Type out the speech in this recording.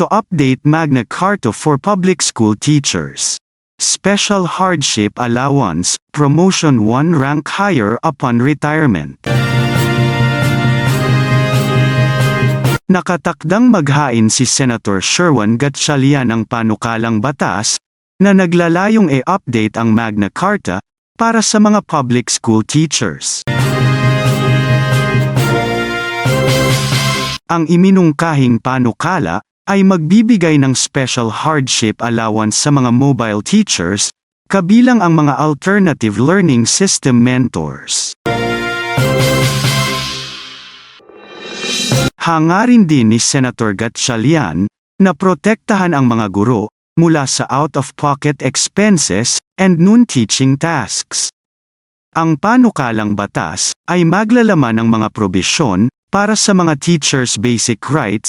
To update Magna Carta for public school teachers. Special hardship allowance, promotion 1 rank higher upon retirement. Nakatakdang maghain si Senator Sherwin Gatchalian ng panukalang batas na naglalayong i-update ang Magna Carta para sa mga public school teachers. Ang iminungkahing panukala ay magbibigay ng special hardship allowance sa mga mobile teachers, kabilang ang mga alternative learning system mentors. Hangarin din ni Senator Gatchalian na protektahan ang mga guro mula sa out-of-pocket expenses and non-teaching tasks. Ang panukalang batas ay maglalaman ng mga probisyon para sa mga teachers' basic rights